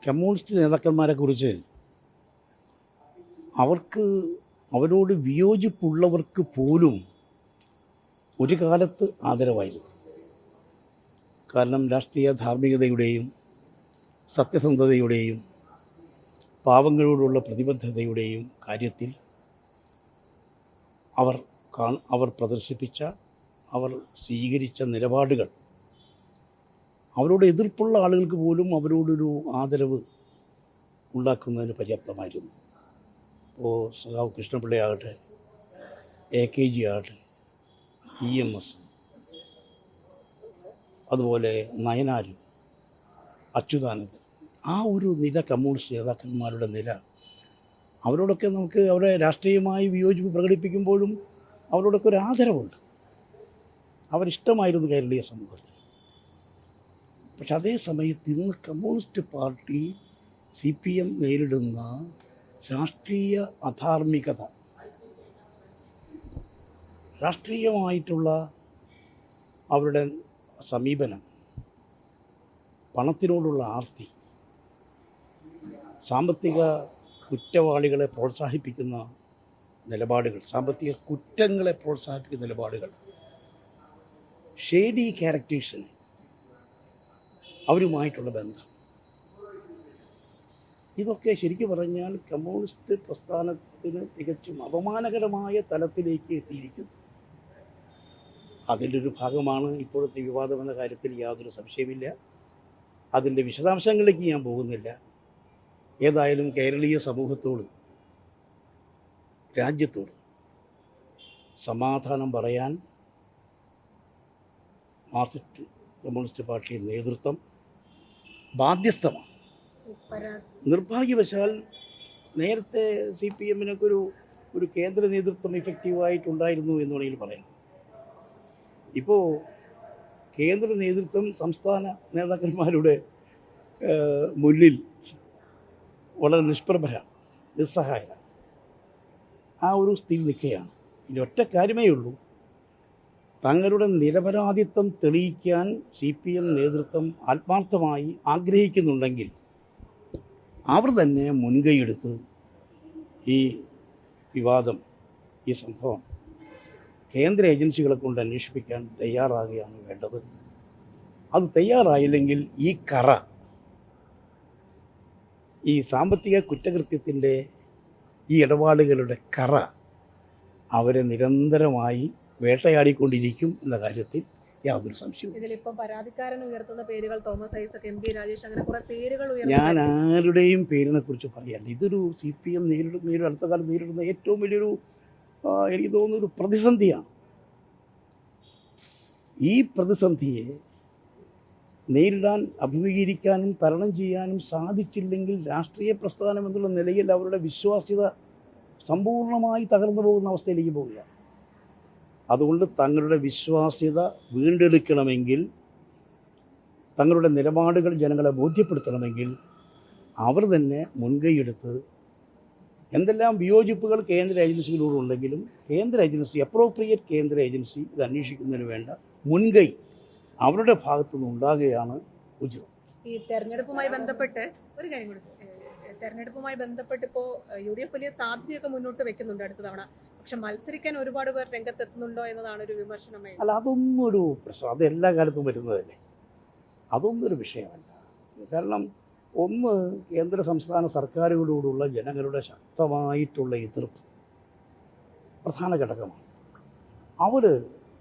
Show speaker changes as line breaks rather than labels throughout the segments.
Communist നേതാക്കന്മാരെക്കുറിച്ച് അവരോട് വിയോജിപ്പുള്ളവർക്ക് പോലും ഒരു കാലത്ത് ആദരവായിരുന്നു. കാരണം രാഷ്ട്രീയ ധാർമ്മികതയുടെയും സത്യസന്ധതയുടെയും പാവങ്ങളോടുള്ള പ്രതിബദ്ധതയുടെയും കാര്യത്തിൽ അവർ പ്രദർശിപ്പിച്ച, അവർ സ്വീകരിച്ച നിലപാടുകൾ അവരോട് എതിർപ്പുള്ള ആളുകൾക്ക് പോലും അവരോടൊരു ആദരവ് ഉണ്ടാക്കുന്നതിന് പര്യാപ്തമായിരുന്നു. ഇപ്പോൾ സഖാവ് കൃഷ്ണപിള്ളയാകട്ടെ, AKG ആകട്ടെ, EMS, അതുപോലെ നയനാർ, അച്യുതാനന്ദൻ, ആ ഒരു നിര കമ്മ്യൂണിസ്റ്റ് നേതാക്കന്മാരുടെ നിര, അവരോടൊക്കെ നമുക്ക് അവരുടെ രാഷ്ട്രീയമായി വിയോജിപ്പ് പ്രകടിപ്പിക്കുമ്പോഴും അവരോടൊക്കെ ഒരു ആദരവുണ്ട്. അവരിഷ്ടമായിരുന്നു കേരളീയ സമൂഹത്തിൽ. പക്ഷെ അതേ സമയത്ത് ഇന്ന് കമ്മ്യൂണിസ്റ്റ് പാർട്ടി CPM നേരിടുന്ന രാഷ്ട്രീയ അധാർമികത, രാഷ്ട്രീയമായിട്ടുള്ള അവരുടെ സമീപനം, പണത്തിനോടുള്ള ആർത്തി, സാമ്പത്തിക കുറ്റവാളികളെ പ്രോത്സാഹിപ്പിക്കുന്ന നിലപാടുകൾ, സാമ്പത്തിക കുറ്റങ്ങളെ പ്രോത്സാഹിപ്പിക്കുന്ന നിലപാടുകൾ, ഷേഡി ക്യാരക്ടേഴ്സിന് അവരുമായിട്ടുള്ള ബന്ധം, ഇതൊക്കെ ശരിക്കും പറഞ്ഞാൽ കമ്മ്യൂണിസ്റ്റ് പ്രസ്ഥാനത്തിന് തികച്ചും അപമാനകരമായ തലത്തിലേക്ക് എത്തിയിരിക്കുന്നു. അതിൻ്റെ ഒരു ഭാഗമാണ് ഇപ്പോഴത്തെ വിവാദം എന്ന കാര്യത്തിൽ യാതൊരു സംശയമില്ല. അതിൻ്റെ വിശദാംശങ്ങളിലേക്ക് ഞാൻ പോകുന്നില്ല. ഏതായാലും കേരളീയ സമൂഹത്തോട്, രാജ്യത്തോട് സമാധാനം പറയാൻ മാർക്സിസ്റ്റ് കമ്മ്യൂണിസ്റ്റ് പാർട്ടി നേതൃത്വം ബാധ്യസ്ഥമാണ്. നിർഭാഗ്യവശാൽ നേരത്തെ CPM-നൊക്കെ ഒരു കേന്ദ്ര നേതൃത്വം ഇഫക്റ്റീവായിട്ടുണ്ടായിരുന്നു എന്ന് വേണമെങ്കിൽ പറയാം. ഇപ്പോൾ കേന്ദ്ര നേതൃത്വം സംസ്ഥാന നേതാക്കന്മാരുടെ മുന്നിൽ വളരെ നിഷ്പ്രഭരാണ്, നിസ്സഹായരാണ്. ആ ഒരു സ്ഥിതി നിൽക്കുകയാണ്. ഇനി ഒറ്റ കാര്യമേ ഉള്ളൂ, തങ്ങളുടെ നിരപരാധിത്വം തെളിയിക്കാൻ CPM നേതൃത്വം ആത്മാർത്ഥമായി ആഗ്രഹിക്കുന്നുണ്ടെങ്കിൽ അവർ തന്നെ മുൻകൈയെടുത്ത് ഈ വിവാദം, ഈ സംഭവം കേന്ദ്ര ഏജൻസികളെ കൊണ്ട് അന്വേഷിപ്പിക്കാൻ തയ്യാറാകുകയാണ് വേണ്ടത്. അത് തയ്യാറായില്ലെങ്കിൽ ഈ കറ, ഈ സാമ്പത്തിക കുറ്റകൃത്യത്തിൻ്റെ ഈ ഇടപാടുകളുടെ കറ അവരെ നിരന്തരമായി വേട്ടയാടിക്കൊണ്ടിരിക്കും എന്ന കാര്യത്തിൽ യാതൊരു സംശയവും.
ഇതിലിപ്പം പരാതിക്കാരൻ ഉയർത്തുന്ന പേരുകൾ തോമസ് ഐസക്, MP രാജേഷ്, അങ്ങനെ കുറെ പേരുകൾ
ഞാൻ ആരുടെയും പേരിനെ കുറിച്ച് പറയാല്ല. ഇതൊരു CPM അടുത്ത കാലത്ത് നേരിടുന്ന ഏറ്റവും വലിയൊരു, എനിക്ക് തോന്നുന്ന ഒരു പ്രതിസന്ധിയാണ്. ഈ പ്രതിസന്ധിയെ നേരിടാൻ, അഭിമുഖീകരിക്കാനും തരണം ചെയ്യാനും സാധിച്ചില്ലെങ്കിൽ രാഷ്ട്രീയ പ്രസ്ഥാനം എന്നുള്ള നിലയിൽ അവരുടെ വിശ്വാസ്യത സമ്പൂർണ്ണമായി തകർന്നു പോകുന്ന അവസ്ഥയിലേക്ക് പോവുകയാണ്. അതുകൊണ്ട് തങ്ങളുടെ വിശ്വാസ്യത വീണ്ടെടുക്കണമെങ്കിൽ, തങ്ങളുടെ നിലപാടുകൾ ജനങ്ങളെ ബോധ്യപ്പെടുത്തണമെങ്കിൽ അവർ തന്നെ മുൻകൈയെടുത്ത്, എന്തെല്ലാം വിയോജിപ്പുകൾ കേന്ദ്ര ഏജൻസികളോടുണ്ടെങ്കിലും കേന്ദ്ര ഏജൻസി, അപ്രോപ്രിയേറ്റ് കേന്ദ്ര ഏജൻസി ഇത് അന്വേഷിക്കുന്നതിന് വേണ്ട മുൻകൈ അവരുടെ ഭാഗത്തുനിന്ന് ഉണ്ടാകുകയാണ് ഉചിതം.
ഈ തെരഞ്ഞെടുപ്പുമായി ബന്ധപ്പെട്ട് ഒരു കാര്യം കൂടി, തെരഞ്ഞെടുപ്പുമായി ബന്ധപ്പെട്ട് ഇപ്പോൾ UDF വലിയ സാധ്യതയൊക്കെ മുന്നോട്ട് വെക്കുന്നുണ്ട് അടുത്ത തവണ. പക്ഷെ മത്സരിക്കാൻ ഒരുപാട് പേർ രംഗത്തെത്തുന്നുണ്ടോ എന്നതാണ് ഒരു വിമർശനമായി.
അല്ല, അതൊന്നും ഒരു പ്രശ്നം, അത് എല്ലാ കാലത്തും വരുന്നതല്ലേ, അതൊന്നും ഒരു വിഷയമല്ല. കാരണം ഒന്ന്, കേന്ദ്ര സംസ്ഥാന സർക്കാരുകളോടുള്ള ജനങ്ങളുടെ ശക്തമായിട്ടുള്ള എതിർപ്പ് പ്രധാന ഘടകമാണ്.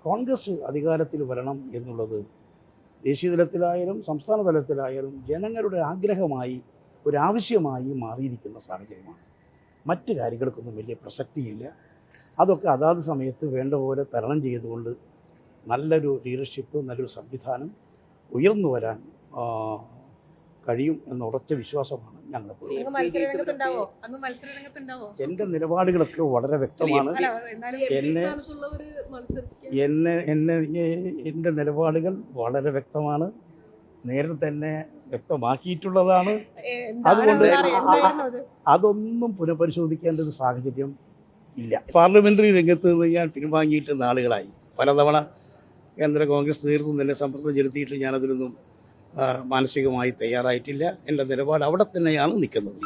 കോൺഗ്രസ് അധികാരത്തിൽ വരണം എന്നുള്ളത് ദേശീയ തലത്തിലായാലും സംസ്ഥാന തലത്തിലായാലും ജനങ്ങളുടെ ആഗ്രഹമായി, ഒരാവശ്യമായി മാറിയിരിക്കുന്ന സാഹചര്യമാണ്. മറ്റ് കാര്യങ്ങൾക്കൊന്നും വലിയ പ്രസക്തിയില്ല. അതൊക്കെ അതാത് സമയത്ത് വേണ്ട പോലെ തരണം ചെയ്തുകൊണ്ട് നല്ലൊരു ലീഡർഷിപ്പ്, നല്ലൊരു സംവിധാനം ഉയർന്നു വരാൻ കഴിയും എന്ന ഉറച്ച വിശ്വാസമാണ് ഞങ്ങൾക്ക്. എൻ്റെ നിലപാടുകളൊക്കെ വളരെ വ്യക്തമാണ്. എൻ്റെ നിലപാടുകൾ വളരെ വ്യക്തമാണ്, നേരത്തെ തന്നെ വ്യക്തമാക്കിയിട്ടുള്ളതാണ്. അതുകൊണ്ട് അതൊന്നും പുനഃപരിശോധിക്കേണ്ട ഒരു സാഹചര്യം ഇല്ല. പാർലമെൻ്ററി രംഗത്ത് നിന്ന് ഞാൻ പിൻവാങ്ങിയിട്ട് നാളുകളായി. പലതവണ കേന്ദ്ര കോൺഗ്രസ് നേതൃത്വം തന്നെ സമ്മർദ്ദം ചെലുത്തിയിട്ട് ഞാനതിലൊന്നും മാനസികമായി തയ്യാറായിട്ടില്ല. എൻ്റെ നിലപാട് അവിടെ തന്നെയാണ് നിൽക്കുന്നത്.